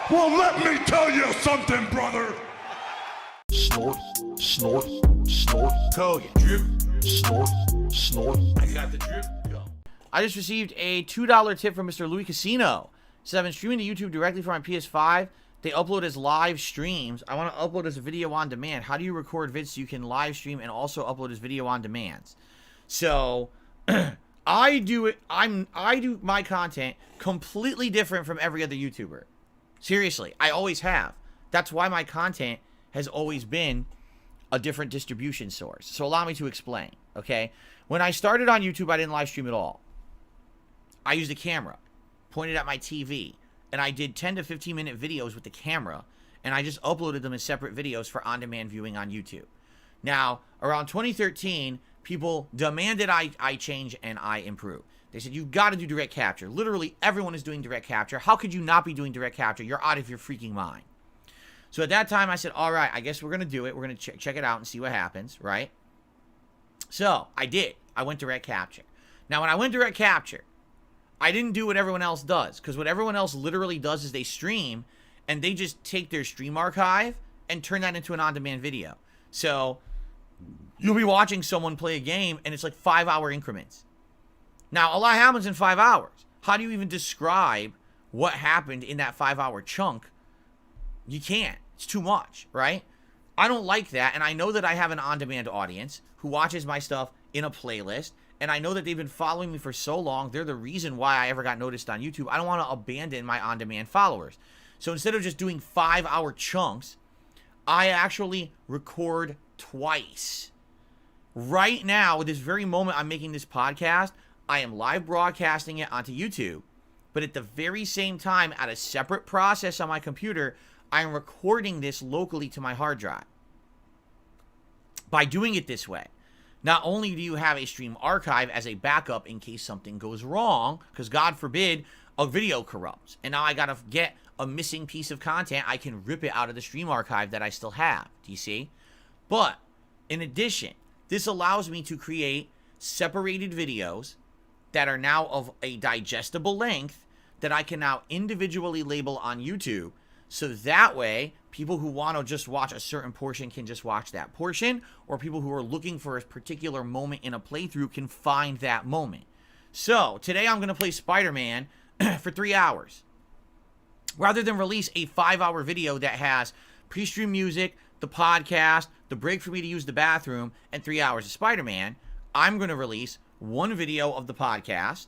Well, let me tell you something, brother. Snort, snort, snort. Kogan. Drip. Snort, snort. I got the drip. Go. I just received a $2 tip from Mr. Louis Casino. Says I've been streaming to YouTube directly from my PS5. They upload as live streams. I want to upload as a video on demand. How do you record vids so you can live stream and also upload as video on demands? So I do my content completely different from every other YouTuber. Seriously, I always have. That's why my content has always been a different distribution source. So allow me to explain, okay? When I started on YouTube, I didn't live stream at all. I used a camera, pointed at my TV, and I did 10 to 15 minute videos with the camera, and I just uploaded them as separate videos for on-demand viewing on YouTube. Now, around 2013, people demanded I change and I improve. They said, you've got to do direct capture. Literally, everyone is doing direct capture. How could you not be doing direct capture? You're out of your freaking mind. So at that time, I said, all right, I guess we're going to do it. We're going to check it out and see what happens, right? So I did. I went direct capture. Now, when I went direct capture, I didn't do what everyone else does, because what everyone else literally does is they stream, and they just take their stream archive and turn that into an on-demand video. So you'll be watching someone play a game, and it's like 5-hour increments. Now, a lot happens in 5 hours. How do you even describe what happened in that 5-hour chunk? You can't. It's too much, right? I don't like that, and I know that I have an on-demand audience who watches my stuff in a playlist, and I know that they've been following me for so long. They're the reason why I ever got noticed on YouTube. I don't want to abandon my on-demand followers. So instead of just doing 5-hour chunks, I actually record twice. Right now, at this very moment I'm making this podcast, I am live broadcasting it onto YouTube. But at the very same time, at a separate process on my computer, I am recording this locally to my hard drive. By doing it this way, not only do you have a stream archive as a backup in case something goes wrong, because God forbid a video corrupts, and now I gotta get a missing piece of content, I can rip it out of the stream archive that I still have. Do you see? But in addition, this allows me to create separated videos that are now of a digestible length that I can now individually label on YouTube. So that way, people who want to just watch a certain portion can just watch that portion, or people who are looking for a particular moment in a playthrough can find that moment. So today I'm going to play Spider-Man for 3 hours. Rather than release a 5-hour video that has pre-stream music, the podcast, the break for me to use the bathroom, and 3 hours of Spider-Man, I'm going to release one video of the podcast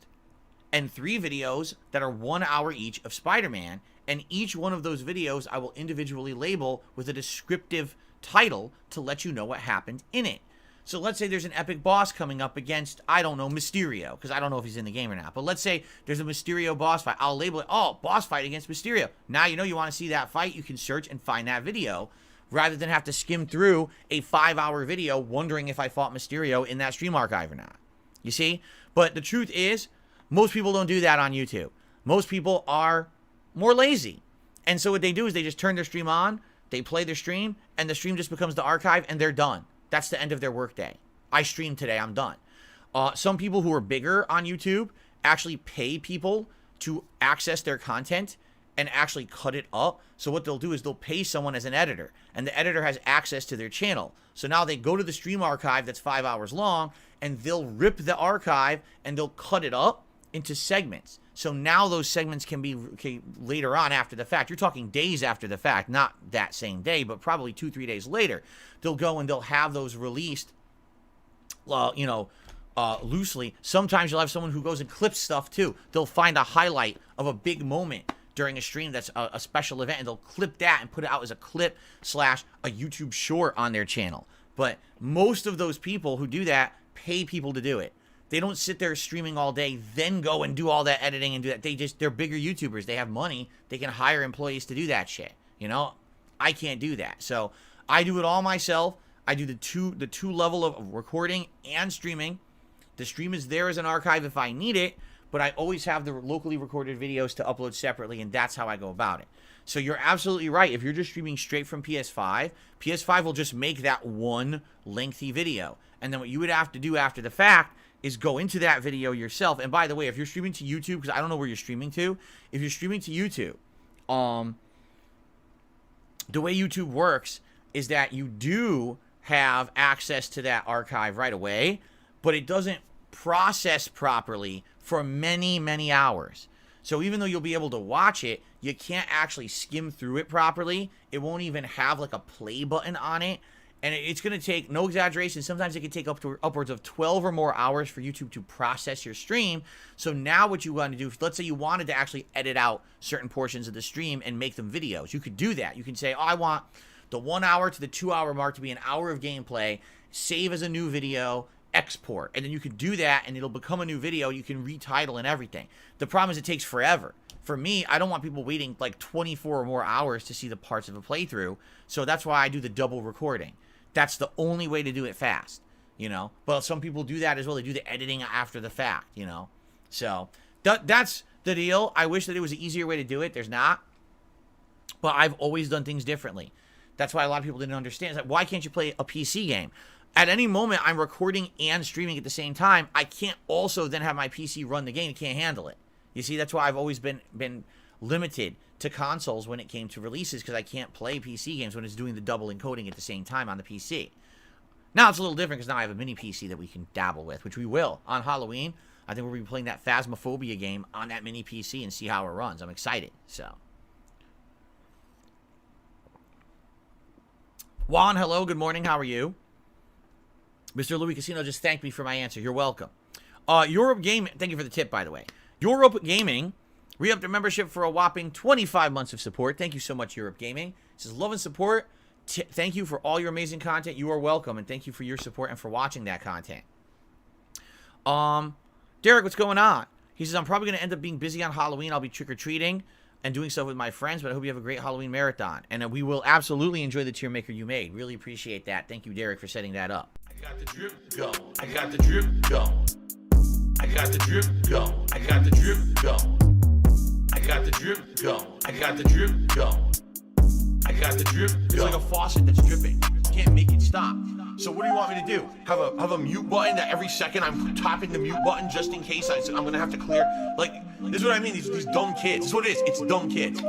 and 3 videos that are 1 hour each of Spider-Man. And each one of those videos I will individually label with a descriptive title to let you know what happened in it. So let's say there's an epic boss coming up against, I don't know, Mysterio, because I don't know if he's in the game or not. But let's say there's a Mysterio boss fight. I'll label it, oh, boss fight against Mysterio. Now you know you want to see that fight. You can search and find that video rather than have to skim through a 5-hour video wondering if I fought Mysterio in that stream archive or not. You see? But the truth is, most people don't do that on YouTube. Most people are more lazy. And so what they do is they just turn their stream on, they play their stream, and the stream just becomes the archive, and they're done. That's the end of their workday. I streamed today, I'm done. Some people who are bigger on YouTube actually pay people to access their content and actually cut it up. So what they'll do is they'll pay someone as an editor, and the editor has access to their channel. So now they go to the stream archive that's 5 hours long, and they'll rip the archive, and they'll cut it up into segments. So now those segments can be later on after the fact. You're talking days after the fact, not that same day, but probably 2-3 days later. They'll go and they'll have those released, loosely. Sometimes you'll have someone who goes and clips stuff too. They'll find a highlight of a big moment during a stream that's a special event, and they'll clip that and put it out as a clip / a YouTube short on their channel. But most of those people who do that pay people to do it. They don't sit there streaming all day, then go and do all that editing and do that. They're bigger YouTubers. They have money. They can hire employees to do that shit. You know, I can't do that. So I do it all myself. I do the two level of recording and streaming. The stream is there as an archive if I need it, but I always have the locally recorded videos to upload separately, and that's how I go about it. So you're absolutely right. If you're just streaming straight from PS5, PS5 will just make that one lengthy video. And then what you would have to do after the fact is go into that video yourself. And by the way, if you're streaming to YouTube, because I don't know where you're streaming to, if you're streaming to YouTube, the way YouTube works is that you do have access to that archive right away, but it doesn't process properly for many, many hours. So even though you'll be able to watch it, you can't actually skim through it properly. It won't even have like a play button on it. And it's going to take, no exaggeration, sometimes it can take upwards of 12 or more hours for YouTube to process your stream. So now what you want to do, let's say you wanted to actually edit out certain portions of the stream and make them videos. You could do that. You can say, oh, I want the 1 hour to the 2 hour mark to be an hour of gameplay, save as a new video, export. And then you can do that and it'll become a new video. You can retitle and everything. The problem is it takes forever. For me, I don't want people waiting like 24 or more hours to see the parts of a playthrough. So that's why I do the double recording. That's the only way to do it fast, you know. But some people do that as well. They do the editing after the fact, you know. So that's the deal. I wish that it was an easier way to do it. There's not. But I've always done things differently. That's why a lot of people didn't understand. It's like, why can't you play a PC game? At any moment, I'm recording and streaming at the same time. I can't also then have my PC run the game. It can't handle it. You see, that's why I've always been limited to consoles when it came to releases, because I can't play PC games when it's doing the double encoding at the same time on the PC. Now it's a little different because now I have a mini PC that we can dabble with, which we will on Halloween. I think we'll be playing that Phasmophobia game on that mini PC and see how it runs. I'm excited. So, Juan, hello, good morning. How are you? Mr. Louis Casino just thanked me for my answer. You're welcome. Europe Gaming, thank you for the tip, by the way. Europe Gaming re-upped their membership for a whopping 25 months of support. Thank you so much, Europe Gaming. It says, love and support. Thank you for all your amazing content. You are welcome, and thank you for your support and for watching that content. Derek, what's going on? He says, I'm probably going to end up being busy on Halloween. I'll be trick-or-treating and doing stuff with my friends, but I hope you have a great Halloween marathon. And we will absolutely enjoy the tier maker you made. Really appreciate that. Thank you, Derek, for setting that up. I got the drip going. I got the drip going. I got the drip going. I got the drip going. I got the drip going. I got the drip going. I got the drip going. It's like a faucet that's dripping. You can't make it stop. So what do you want me to do? Have a mute button that every second I'm tapping the mute button just in case I'm gonna have to clear? Like, this is what I mean. These dumb kids. This is what it is. It's dumb kids.